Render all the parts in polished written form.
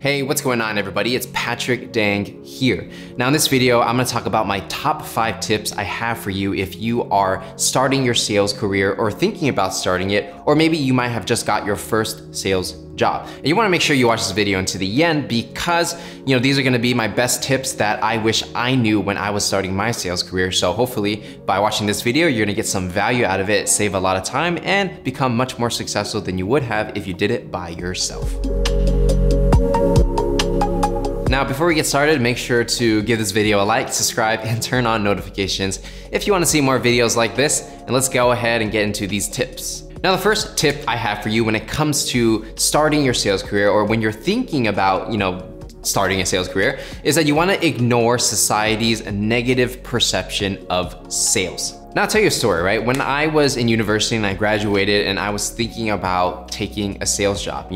Hey, what's going on everybody? It's Patrick Dang here. Now in this video, I'm gonna talk about my top 5 tips I have for you if you are starting your sales career or thinking about starting it, or maybe you might have just got your first sales job. And you wanna make sure you watch this video until the end because these are gonna be my best tips that I wish I knew when I was starting my sales career. So hopefully by watching this video, you're gonna get some value out of it, save a lot of time, and become much more successful than you would have if you did it by yourself. Now, before we get started, make sure to give this video a like, subscribe, and turn on notifications if you want to see more videos like this. And let's go ahead and get into these tips. Now, the first tip I have for you when it comes to starting your sales career, or when you're thinking about, starting a sales career, is that you want to ignore society's negative perception of sales. Now I'll tell you a story, right? When I was in university and I graduated and I was thinking about taking a sales job,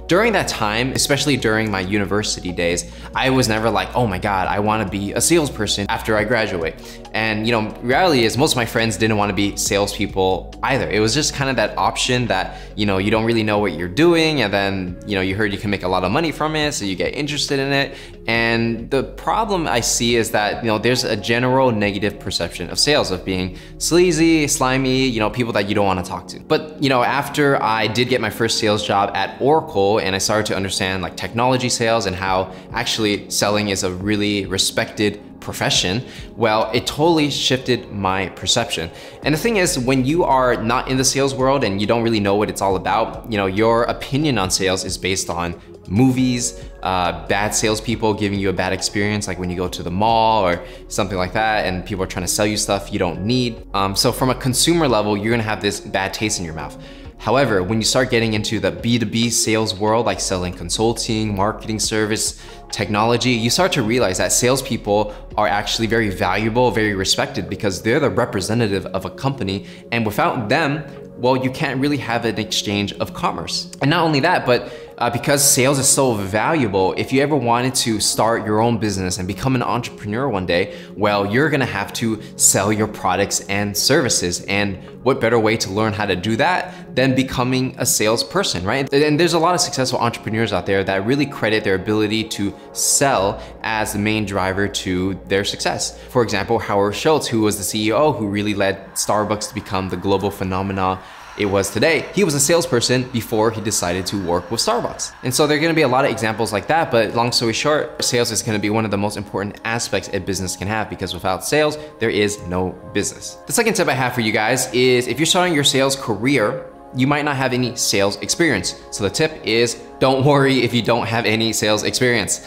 during that time, especially during my university days, I was never like, oh my God, I wanna be a salesperson after I graduate. And reality is most of my friends didn't wanna be salespeople either. It was just kind of that option that, you don't really know what you're doing, and then, you heard you can make a lot of money from it, so you get interested in it. And the problem I see is that, there's a general negative perception of sales, of being sleazy, slimy, people that you don't want to talk to. But, after I did get my first sales job at Oracle and I started to understand like technology sales and how actually selling is a really respected profession, well, it totally shifted my perception. And the thing is, when you are not in the sales world and you don't really know what it's all about, your opinion on sales is based on movies, bad salespeople giving you a bad experience, like when you go to the mall or something like that, and people are trying to sell you stuff you don't need. So from a consumer level, you're gonna have this bad taste in your mouth. However, when you start getting into the B2B sales world, like selling consulting, marketing service, technology, you start to realize that salespeople are actually very valuable, very respected, because they're the representative of a company. And without them, well, you can't really have an exchange of commerce. And not only that, but because sales is so valuable, if you ever wanted to start your own business and become an entrepreneur one day, well, you're gonna have to sell your products and services. And what better way to learn how to do that than becoming a salesperson, right? And there's a lot of successful entrepreneurs out there that really credit their ability to sell as the main driver to their success. For example, Howard Schultz, who was the CEO who really led Starbucks to become the global phenomenon it was today. He was a salesperson before he decided to work with Starbucks. And so there are gonna be a lot of examples like that, but long story short, sales is gonna be one of the most important aspects a business can have, because without sales, there is no business. The second tip I have for you guys is, if you're starting your sales career, you might not have any sales experience. So the tip is, don't worry if you don't have any sales experience.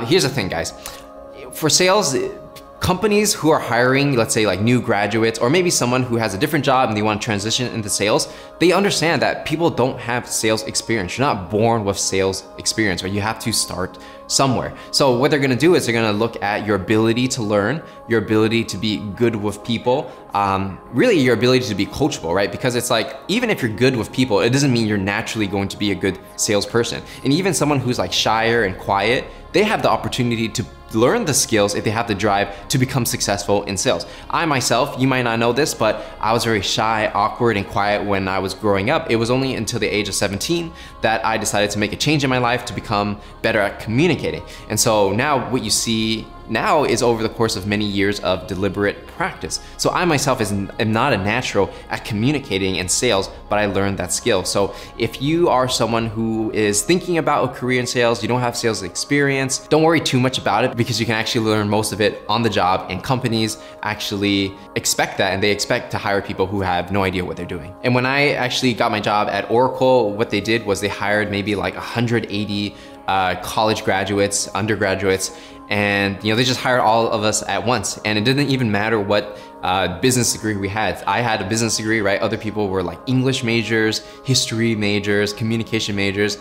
Here's the thing, guys. For sales, companies who are hiring, let's say like new graduates, or maybe someone who has a different job and they want to transition into sales, they understand that people don't have sales experience. You're not born with sales experience, right? You have to start somewhere. So what they're gonna do is they're gonna look at your ability to learn, your ability to be good with people, really your ability to be coachable, right? Because it's like, even if you're good with people, it doesn't mean you're naturally going to be a good salesperson. And even someone who's like shyer and quiet, they have the opportunity to learn the skills if they have the drive to become successful in sales. I myself, you might not know this, but I was very shy, awkward, and quiet when I was growing up. It was only until the age of 17 that I decided to make a change in my life to become better at communicating. And so now what you see now is over the course of many years of deliberate practice. So I myself am not a natural at communicating and sales, but I learned that skill. So if you are someone who is thinking about a career in sales, you don't have sales experience, don't worry too much about it, because you can actually learn most of it on the job, and companies actually expect that, and they expect to hire people who have no idea what they're doing. And when I actually got my job at Oracle, what they did was they hired maybe like 180 college graduates, undergraduates, and they just hired all of us at once. And it didn't even matter what business degree we had. I had a business degree, right? Other people were like English majors, history majors, communication majors,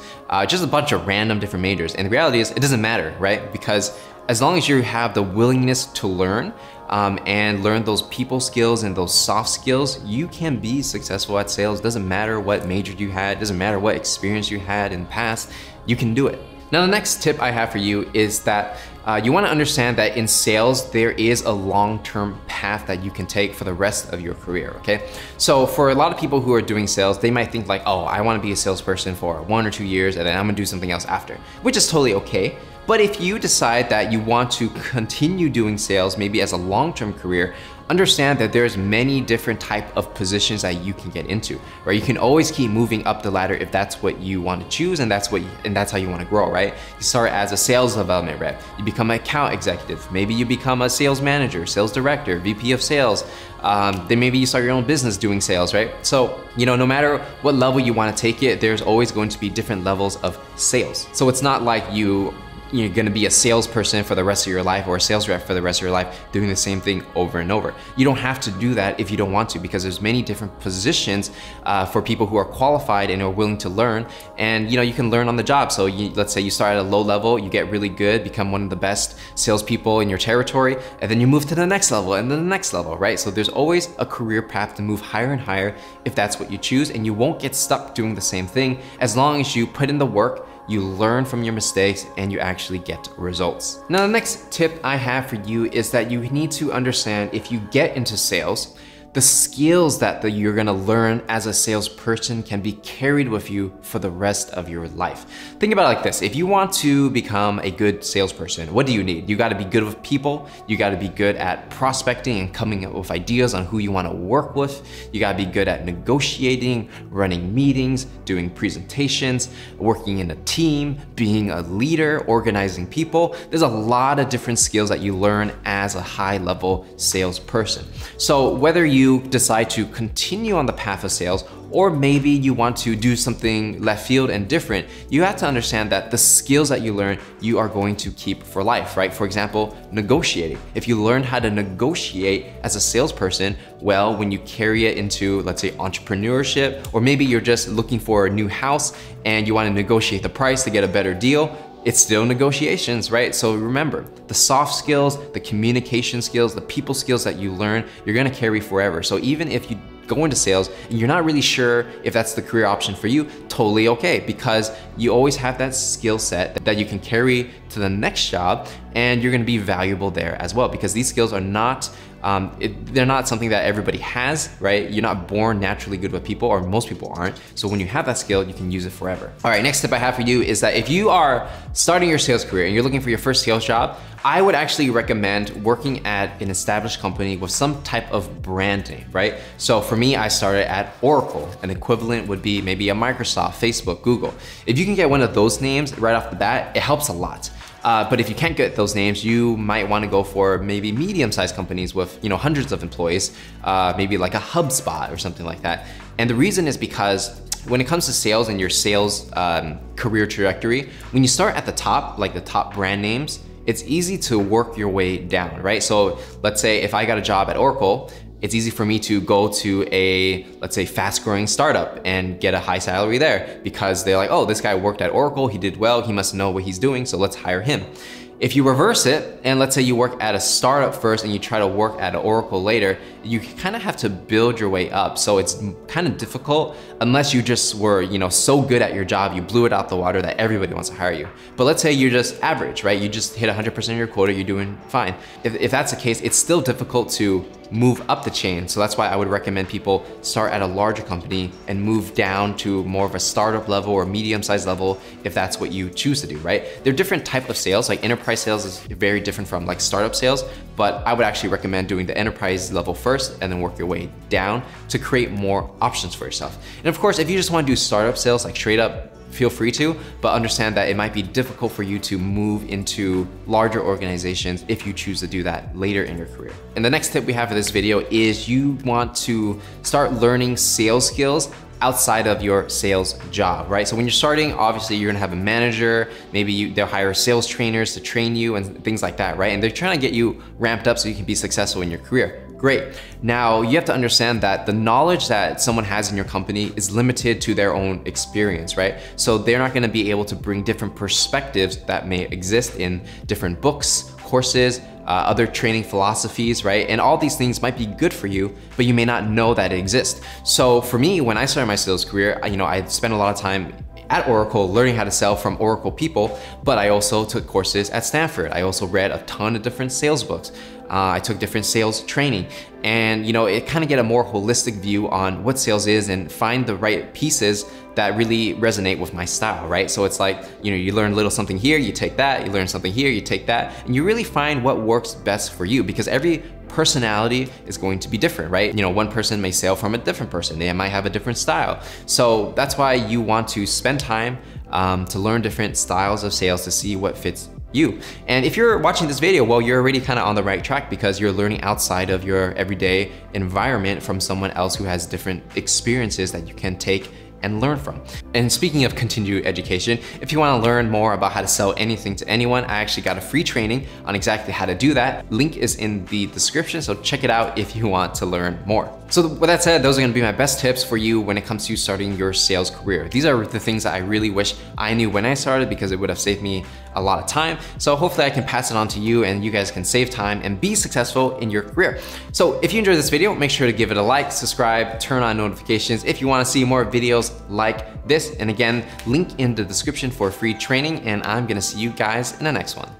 just a bunch of random different majors. And the reality is, it doesn't matter, right? Because as long as you have the willingness to learn and learn those people skills and those soft skills, you can be successful at sales. Doesn't matter what major you had, doesn't matter what experience you had in the past, you can do it. Now, the next tip I have for you is that you want to understand that in sales, there is a long-term path that you can take for the rest of your career, okay? So for a lot of people who are doing sales, they might think like, oh, I want to be a salesperson for 1 or 2 years and then I'm gonna do something else after, which is totally okay. But if you decide that you want to continue doing sales, maybe as a long-term career, understand that there's many different type of positions that you can get into, right? You can always keep moving up the ladder if that's what you want to choose and that's how you want to grow, right? You start as a sales development rep, you become an account executive, maybe you become a sales manager, sales director, VP of sales, then maybe you start your own business doing sales, right? So, no matter what level you want to take it, there's always going to be different levels of sales. So it's not like you're gonna be a salesperson for the rest of your life or a sales rep for the rest of your life doing the same thing over and over. You don't have to do that if you don't want to, because there's many different positions for people who are qualified and are willing to learn, and you can learn on the job. So let's say you start at a low level, you get really good, become one of the best salespeople in your territory, and then you move to the next level and then the next level, right? So there's always a career path to move higher and higher if that's what you choose, and you won't get stuck doing the same thing as long as you put in the work, you learn from your mistakes, and you actually get results. Now, the next tip I have for you is that you need to understand if you get into sales, the skills that you're gonna learn as a salesperson can be carried with you for the rest of your life. Think about it like this. If you want to become a good salesperson, what do you need? You gotta be good with people. You gotta be good at prospecting and coming up with ideas on who you wanna work with. You gotta be good at negotiating, running meetings, doing presentations, working in a team, being a leader, organizing people. There's a lot of different skills that you learn as a high-level salesperson. So whether you decide to continue on the path of sales, or maybe you want to do something left field and different, you have to understand that the skills that you learn, you are going to keep for life, right? For example, negotiating. If you learn how to negotiate as a salesperson, well, when you carry it into, let's say, entrepreneurship, or maybe you're just looking for a new house and you want to negotiate the price to get a better deal, it's still negotiations, right? So remember, the soft skills, the communication skills, the people skills that you learn, you're gonna carry forever. So even if you go into sales and you're not really sure if that's the career option for you, totally okay, because you always have that skill set that you can carry to the next job, and you're gonna be valuable there as well, because these skills are not they're not something that everybody has, right? You're not born naturally good with people, or most people aren't. So when you have that skill, you can use it forever. All right, next tip I have for you is that if you are starting your sales career and you're looking for your first sales job, I would actually recommend working at an established company with some type of brand name, right? So for me, I started at Oracle. An equivalent would be maybe a Microsoft, Facebook, Google. If you can get one of those names right off the bat, it helps a lot. But if you can't get those names, you might want to go for maybe medium-sized companies with hundreds of employees, maybe like a HubSpot or something like that. And the reason is because when it comes to sales and your sales career trajectory, when you start at the top, like the top brand names, it's easy to work your way down, right? So let's say if I got a job at Oracle, it's easy for me to go to a, let's say, fast-growing startup and get a high salary there, because they're like, oh, this guy worked at Oracle, he did well, he must know what he's doing, so let's hire him. If you reverse it, and let's say you work at a startup first and you try to work at an Oracle later, you kind of have to build your way up. So it's kind of difficult unless you just were, so good at your job, you blew it out the water that everybody wants to hire you. But let's say you're just average, right? You just hit 100% of your quota, you're doing fine. If that's the case, it's still difficult to move up the chain. So that's why I would recommend people start at a larger company and move down to more of a startup level or medium-sized level if that's what you choose to do, right? There are different types of sales, like enterprise sales is very different from like startup sales, but I would actually recommend doing the enterprise level first and then work your way down to create more options for yourself. And of course, if you just want to do startup sales, like straight up, feel free to, but understand that it might be difficult for you to move into larger organizations if you choose to do that later in your career. And the next tip we have for this video is you want to start learning sales skills outside of your sales job, right? So when you're starting, obviously you're gonna have a manager, maybe they'll hire sales trainers to train you and things like that, right? And they're trying to get you ramped up so you can be successful in your career. Great. Now you have to understand that the knowledge that someone has in your company is limited to their own experience, right? So they're not gonna be able to bring different perspectives that may exist in different books, courses, other training philosophies, right? And all these things might be good for you, but you may not know that it exists. So for me, when I started my sales career, I spent a lot of time at Oracle, learning how to sell from Oracle people, but I also took courses at Stanford. I also read a ton of different sales books. I took different sales training, and it kind of get a more holistic view on what sales is and find the right pieces that really resonate with my style, right? So it's like, you learn a little something here, you take that, you learn something here, you take that, and you really find what works best for you, because every personality is going to be different, right? One person may sell from a different person. They might have a different style. So that's why you want to spend time to learn different styles of sales to see what fits you. And if you're watching this video, well, you're already kind of on the right track, because you're learning outside of your everyday environment from someone else who has different experiences that you can take and learn from. And speaking of continued education, if you want to learn more about how to sell anything to anyone, I actually got a free training on exactly how to do that. Link is in the description, so check it out if you want to learn more. So with that said, those are gonna be my best tips for you when it comes to starting your sales career. These are the things that I really wish I knew when I started, because it would have saved me a lot of time. So hopefully I can pass it on to you and you guys can save time and be successful in your career. So if you enjoyed this video, make sure to give it a like, subscribe, turn on notifications if you want to see more videos like this. And again, link in the description for free training, and I'm gonna see you guys in the next one.